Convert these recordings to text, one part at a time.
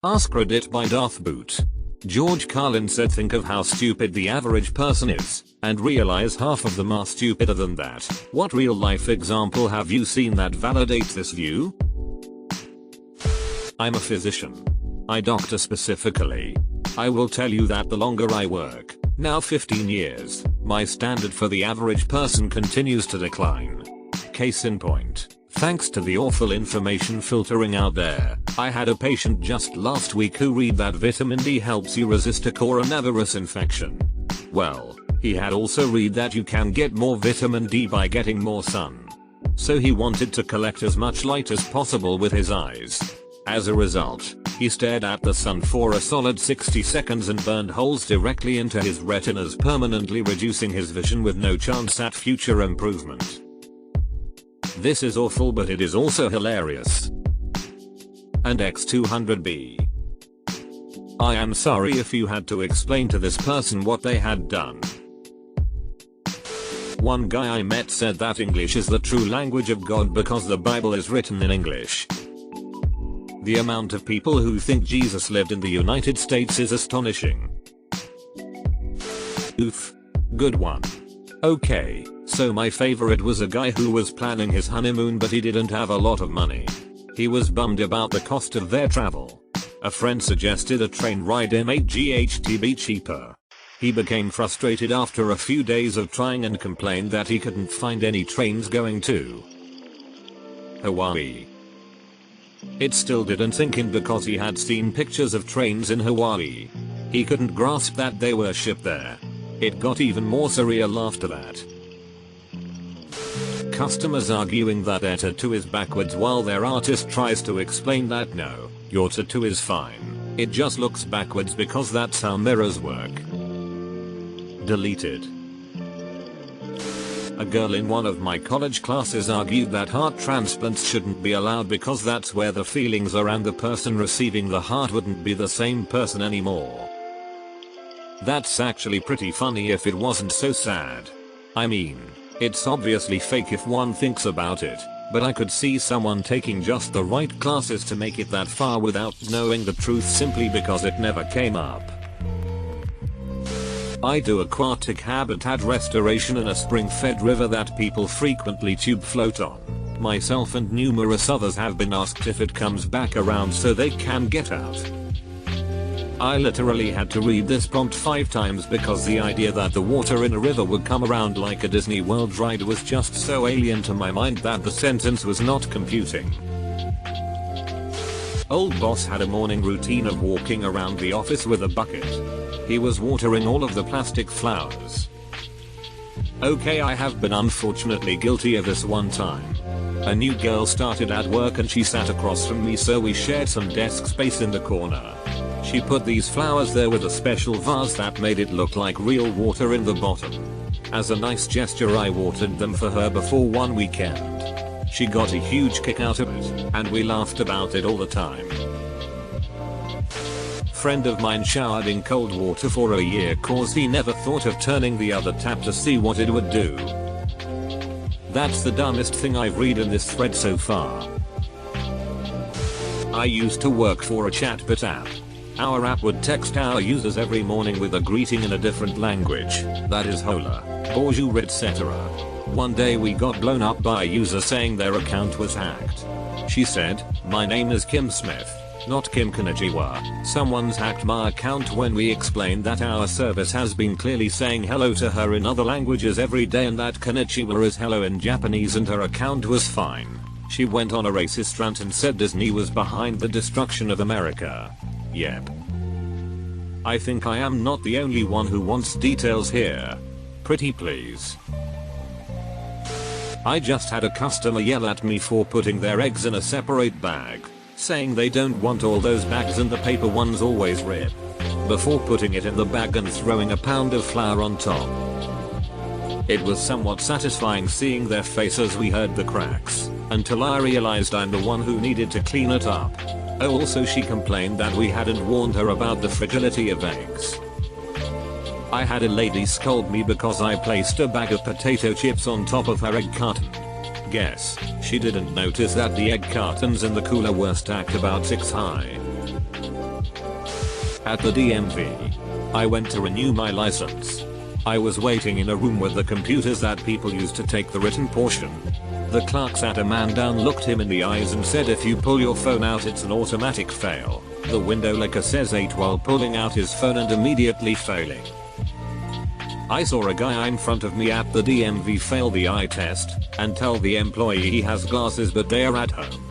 Askreddit by Darth Boot. George Carlin said, think of how stupid the average person is, and realize half of them are stupider than that. What real life example have you seen that validates this view? I'm a physician. I doctor specifically. I will tell you that the longer I work, now 15 years, my standard for the average person continues to decline. Case in point. Thanks to the awful information filtering out there, I had a patient just last week who read that vitamin D helps you resist a coronavirus infection. Well, he had also read that you can get more vitamin D by getting more sun. So he wanted to collect as much light as possible with his eyes. As a result, he stared at the sun for a solid 60 seconds and burned holes directly into his retinas, permanently reducing his vision with no chance at future improvement. This is awful, but it is also hilarious. And X200B. I am sorry if you had to explain to this person what they had done. One guy I met said that English is the true language of God because the Bible is written in English. The amount of people who think Jesus lived in the United States is astonishing. Oof. Good one. Okay, so my favorite was a guy who was planning his honeymoon, but he didn't have a lot of money. He was bummed about the cost of their travel. A friend suggested a train ride made GHTB cheaper. He became frustrated after a few days of trying and complained that he couldn't find any trains going to Hawaii. It still didn't sink in because he had seen pictures of trains in Hawaii. He couldn't grasp that they were shipped there. It got even more surreal after that. Customers arguing that their tattoo is backwards while their artist tries to explain that no, your tattoo is fine. It just looks backwards because that's how mirrors work. Deleted. A girl in one of my college classes argued that heart transplants shouldn't be allowed because that's where the feelings are and the person receiving the heart wouldn't be the same person anymore. That's actually pretty funny if it wasn't so sad. I mean, it's obviously fake if one thinks about it, but I could see someone taking just the right classes to make it that far without knowing the truth simply because it never came up. I do aquatic habitat restoration in a spring-fed river that people frequently tube float on. Myself and numerous others have been asked if it comes back around so they can get out. I literally had to read this prompt 5 times because the idea that the water in a river would come around like a Disney World ride was just so alien to my mind that the sentence was not computing. Old boss had a morning routine of walking around the office with a bucket. He was watering all of the plastic flowers. Okay, I have been unfortunately guilty of this one time. A new girl started at work and she sat across from me, so we shared some desk space in the corner. She put these flowers there with a special vase that made it look like real water in the bottom. As a nice gesture, I watered them for her before one weekend. She got a huge kick out of it, and we laughed about it all the time. Friend of mine showered in cold water for a year cause he never thought of turning the other tap to see what it would do. That's the dumbest thing I've read in this thread so far. I used to work for a chatbot app. Our app would text our users every morning with a greeting in a different language, that is hola, bonjour, etc. One day we got blown up by a user saying their account was hacked. She said, "My name is Kim Smith, not Kim Kanajiwa. Someone's hacked my account." When we explained that our service has been clearly saying hello to her in other languages every day and that konnichiwa is hello in Japanese and her account was fine, she went on a racist rant and said Disney was behind the destruction of America. Yep. I think I am not the only one who wants details here. Pretty please. I just had a customer yell at me for putting their eggs in a separate bag, saying they don't want all those bags and the paper ones always rip, before putting it in the bag and throwing a pound of flour on top. It was somewhat satisfying seeing their face as we heard the cracks, until I realized I'm the one who needed to clean it up. Oh, also she complained that we hadn't warned her about the fragility of eggs. I had a lady scold me because I placed a bag of potato chips on top of her egg carton. Guess she didn't notice that the egg cartons in the cooler were stacked about 6 high. At the DMV. I went to renew my license. I was waiting in a room with the computers that people use to take the written portion. The clerk sat a man down, looked him in the eyes and said, if you pull your phone out it's an automatic fail. The window licker says 8 while pulling out his phone and immediately failing. I saw a guy in front of me at the DMV fail the eye test and tell the employee he has glasses but they are at home.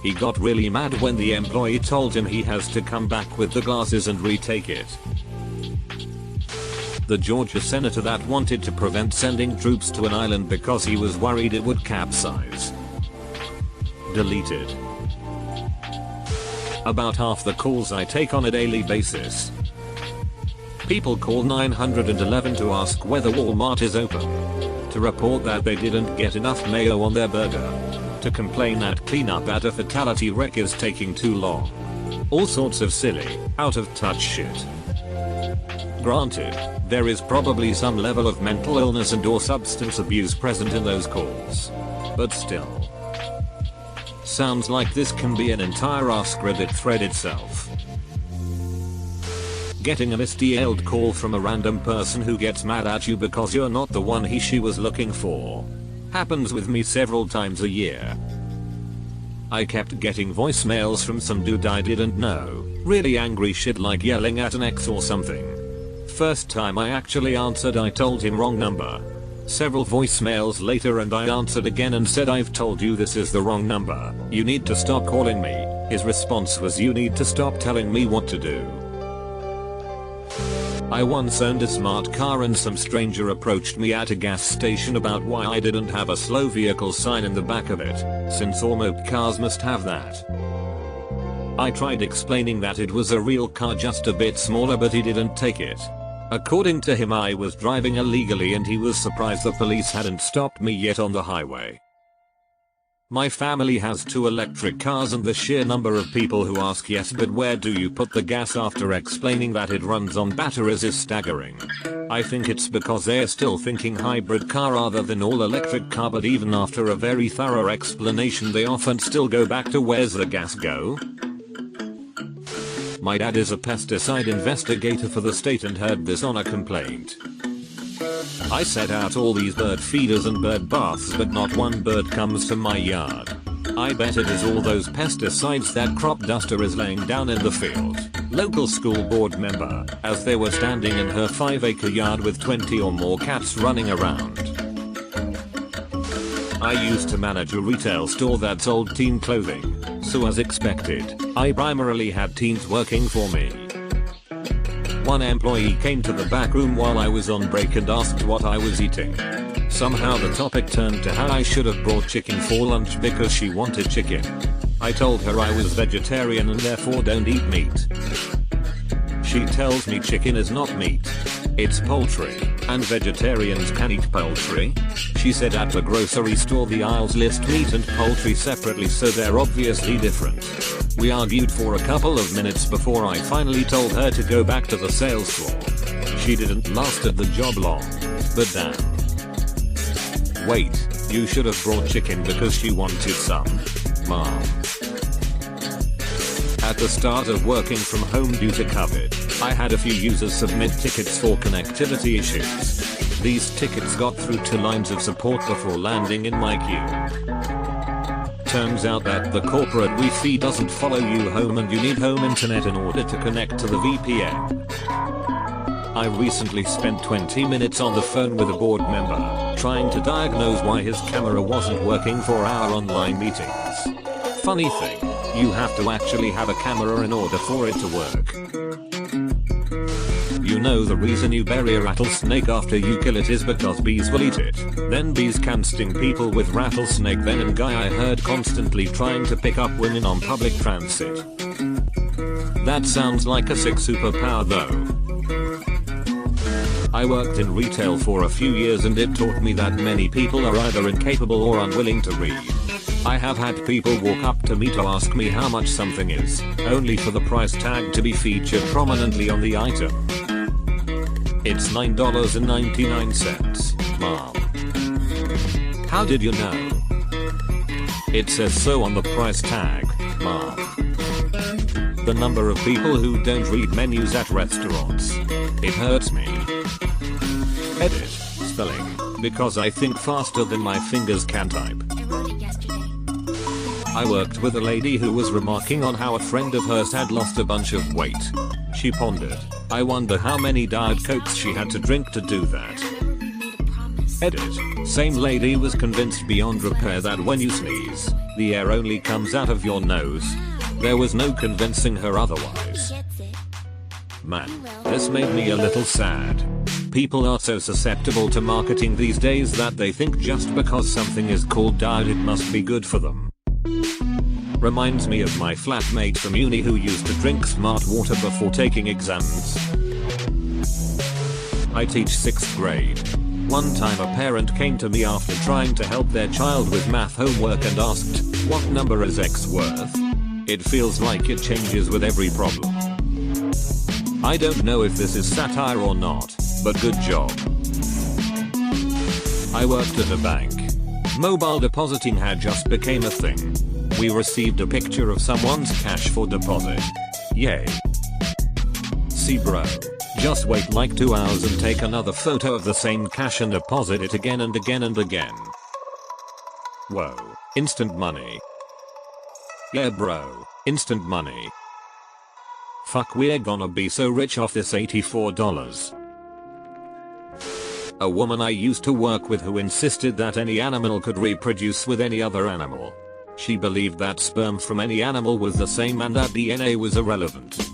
He got really mad when the employee told him he has to come back with the glasses and retake it. The Georgia senator that wanted to prevent sending troops to an island because he was worried it would capsize. Deleted. About half the calls I take on a daily basis. People call 911 to ask whether Walmart is open. To report that they didn't get enough mayo on their burger. To complain that cleanup at a fatality wreck is taking too long. All sorts of silly, out of touch shit. Granted, there is probably some level of mental illness and or substance abuse present in those calls. But still. Sounds like this can be an entire askreddit thread itself. Getting a misdialed call from a random person who gets mad at you because you're not the one he/she was looking for. Happens with me several times a year. I kept getting voicemails from some dude I didn't know, really angry shit like yelling at an ex or something. First time I actually answered I told him wrong number. Several voicemails later and I answered again and said I've told you this is the wrong number, you need to stop calling me. His response was you need to stop telling me what to do. I once owned a smart car and some stranger approached me at a gas station about why I didn't have a slow vehicle sign in the back of it, since all moped cars must have that. I tried explaining that it was a real car just a bit smaller but he didn't take it. According to him I was driving illegally and he was surprised the police hadn't stopped me yet on the highway. My family has 2 electric cars and the sheer number of people who ask yes but where do you put the gas after explaining that it runs on batteries is staggering. I think it's because they're still thinking hybrid car rather than all electric car, but even after a very thorough explanation they often still go back to where's the gas go? My dad is a pesticide investigator for the state and heard this on a complaint. I set out all these bird feeders and bird baths but not one bird comes to my yard. I bet it is all those pesticides that crop duster is laying down in the field. Local school board member, as they were standing in her 5-acre yard with 20 or more cats running around. I used to manage a retail store that sold teen clothing, so as expected, I primarily had teens working for me. One employee came to the back room while I was on break and asked what I was eating. Somehow the topic turned to how I should have brought chicken for lunch because she wanted chicken. I told her I was vegetarian and therefore don't eat meat. She tells me chicken is not meat. It's poultry, and vegetarians can eat poultry. She said at the grocery store the aisles list meat and poultry separately, so they're obviously different. We argued for a couple of minutes before I finally told her to go back to the sales floor. She didn't last at the job long. But damn. Wait, you should have brought chicken because she wanted some. Mom. At the start of working from home due to COVID, I had a few users submit tickets for connectivity issues. These tickets got through to lines of support before landing in my queue. Turns out that the corporate Wi-Fi doesn't follow you home and you need home internet in order to connect to the VPN. I recently spent 20 minutes on the phone with a board member, trying to diagnose why his camera wasn't working for our online meetings. Funny thing, you have to actually have a camera in order for it to work. You know the reason you bury a rattlesnake after you kill it is because bees will eat it. Then bees can sting people with rattlesnake venom. Guy I heard constantly trying to pick up women on public transit. That sounds like a sick superpower though. I worked in retail for a few years and it taught me that many people are either incapable or unwilling to read. I have had people walk up to me to ask me how much something is, only for the price tag to be featured prominently on the item. It's $9.99, Mom. How did you know? It says so on the price tag, Mom. the number of people who don't read menus at restaurants. It hurts me. Edit. Spelling. Because I think faster than my fingers can type. I worked with a lady who was remarking on how a friend of hers had lost a bunch of weight. She pondered, I wonder how many Diet Cokes she had to drink to do that. Edit. Same lady was convinced beyond repair that when you sneeze, the air only comes out of your nose. There was no convincing her otherwise. Man, this made me a little sad. People are so susceptible to marketing these days that they think just because something is called diet it must be good for them. Reminds me of my flatmate from uni who used to drink smart water before taking exams. I teach 6th grade. One time a parent came to me after trying to help their child with math homework and asked, what number is X worth? It feels like it changes with every problem. I don't know if this is satire or not, but good job. I worked at a bank. Mobile depositing had just became a thing. We received a picture of someone's cash for deposit. Yay. See bro. Just wait like 2 hours and take another photo of the same cash and deposit it again and again and again. Whoa. Instant money. Yeah bro. Instant money. Fuck, we're gonna be so rich off this $84. A woman I used to work with who insisted that any animal could reproduce with any other animal. She believed that sperm from any animal was the same and that DNA was irrelevant.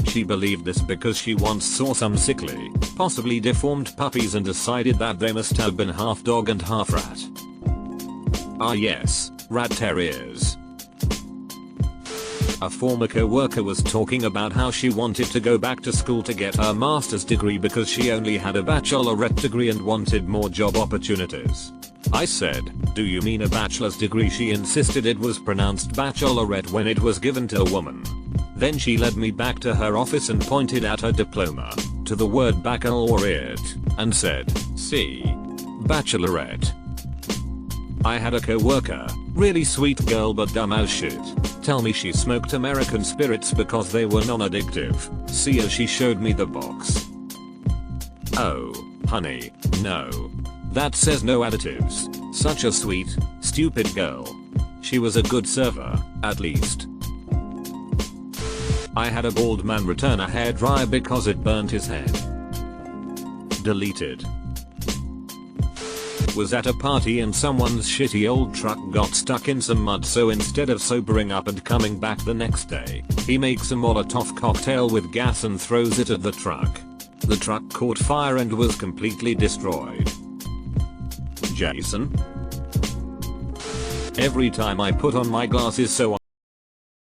She believed this because she once saw some sickly, possibly deformed puppies and decided that they must have been half dog and half rat. Ah yes, rat terriers. A former co-worker was talking about how she wanted to go back to school to get her master's degree because she only had a bachelorette degree and wanted more job opportunities. I said, do you mean a bachelor's degree? She insisted it was pronounced bachelorette when it was given to a woman. Then she led me back to her office and pointed at her diploma, to the word baccalaureate, and said, see, bachelorette. I had a co-worker, really sweet girl but dumb as shit, tell me she smoked American spirits because they were non-addictive. See, as she showed me the box. Oh, honey, no. That says no additives. Such a sweet, stupid girl. She was a good server, at least. I had a bald man return a hairdryer because it burned his head. Deleted. Was at a party and someone's shitty old truck got stuck in some mud, so instead of sobering up and coming back the next day, he makes a Molotov cocktail with gas and throws it at the truck. The truck caught fire and was completely destroyed. Jason? Every time I put on my glasses so